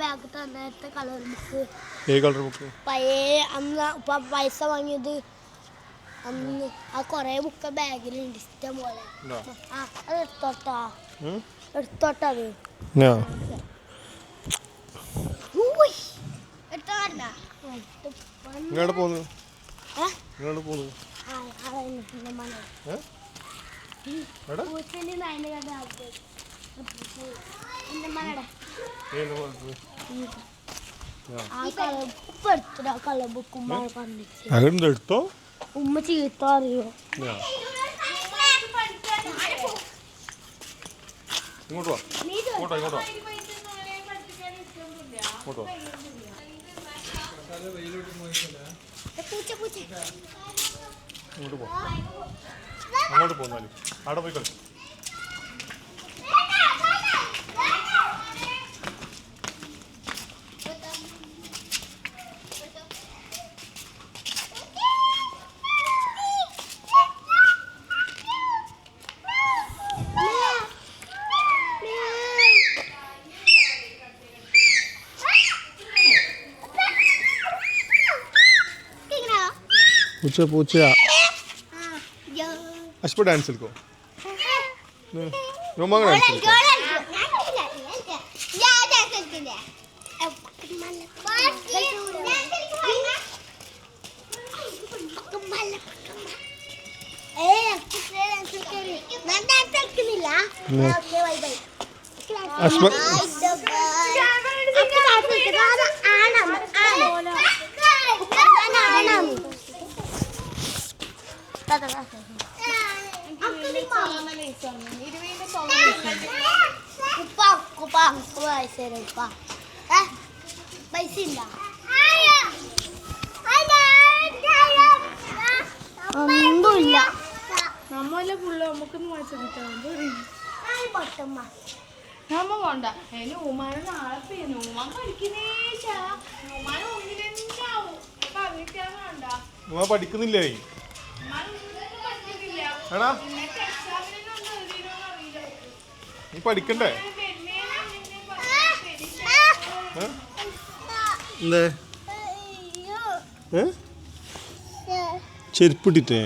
Bag തന്നത്തെ colour book. ഏത് colour book? പഴയ അന്ന് പൈസ വാങ്ങിയത്. അന്ന് ആ കൊറേ ബുക്ക് ബാഗിലുണ്ട് ഇഷ്ടം പോലെ. ആ അത് എടുത്തോട്ടാ, എടുത്തോട്ടാ അത്. ഇങ്ങോട്ട് പോന്നു. എടുത്തോ ഉമ്മ ചീത്ത അറിയോ? ഇങ്ങോട്ട് വാ, ഇങ്ങോട്ടോ ഇങ്ങോട്ടോ ഇങ്ങോട്ടോ. ഇങ്ങോട്ട് പോ, അങ്ങോട്ട് പോന്നാലും അവിടെ പോയി കളിക്കും. പൂച്ച പൂച്ച അഷ്പ ഡാൻസ് കളിക്കോ? രോമാങ്ങ ഡാൻസ് കളിക്കോ? അഷ്പ ഒന്നുമില്ല. നമ്മളെ ഫുള്ള് നമുക്കൊന്ന് നമ്മ പോണ്ട. അതിന് ഉമ്മാനെ നാളെ ഉമ്മാൻ പഠിക്കുന്നേ പഠിക്കുന്നില്ലേ? നീ പഠിക്കണ്ടേ? എന്തേ ചെരുപ്പിട്ടിട്ടേ?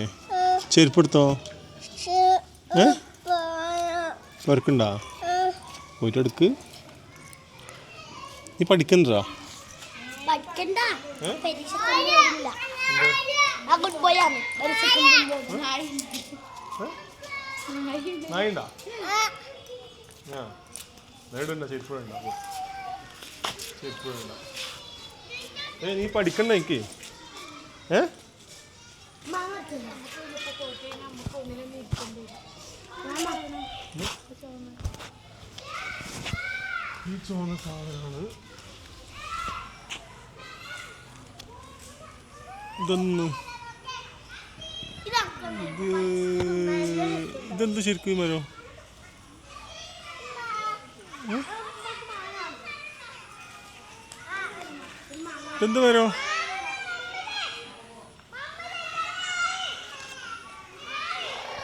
ചെരുപ്പെടുത്തോ? വർക്കുണ്ടാ? പോയിട്ട് എടുക്ക്. നീ പഠിക്കണ്ടാ? നായിണ്ടാ? നേടുണ്ട ചെരുപ്പിടണ്ട. ചെരുപ്പിടണ്ട. നീ പഠിക്കണ്ട എനിക്ക്. ഈ ചോന്ന സാധനങ്ങള് ഇതൊന്നും ഇതെന്ത് ശരിക്കും മരോ? എന്ത് മരോ?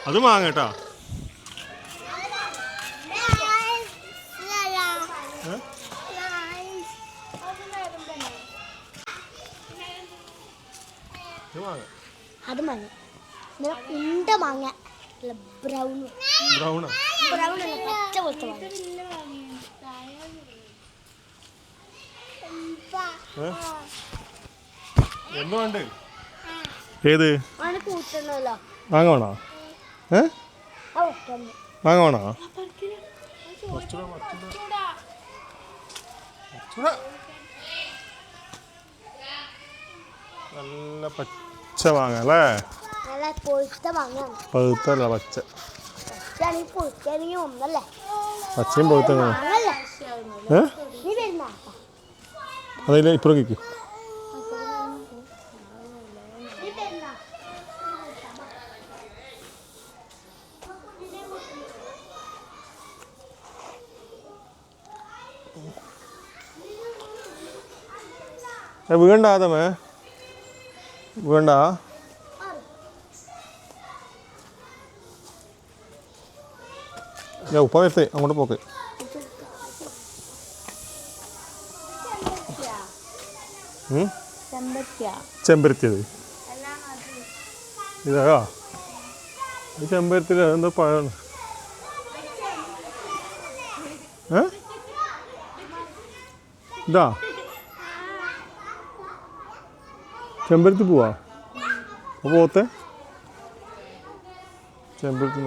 അത് മാങ്ങട്ടാ. അത് മാങ്ങ ഉണ്ട മാങ്ങ. ബ്രൗണ് ബ്രൗണാ? ബ്രൗൺ അല്ല, പച്ച പോലത്തെ മാങ്ങ. എന്ത് വേണ്ട? ഏത് കൂട്ടണല്ലോ? മാങ്ങ വേണോ? മാങ്ങ വേണോ? നല്ല പച്ച മാങ്ങ അല്ലേ? പഴുത്തല്ല, പച്ച. പച്ചയും പഴുത്ത അതിൽ ഇപ്പുറം കിക്കും. വീണ്ട ആദമേ, വീണ്ട. ഉപ്പ വരട്ടെ, അങ്ങോട്ട് പോക്കെ. ചെമ്പരത്തിയത് ഇതാ ഈ ചെമ്പരത്തിൽ എന്താ പഴമാണ് ഇതാ ചെമ്പരത്തി പോവാ അപ്പോൾ പോത്തെ ചെമ്പരത്തി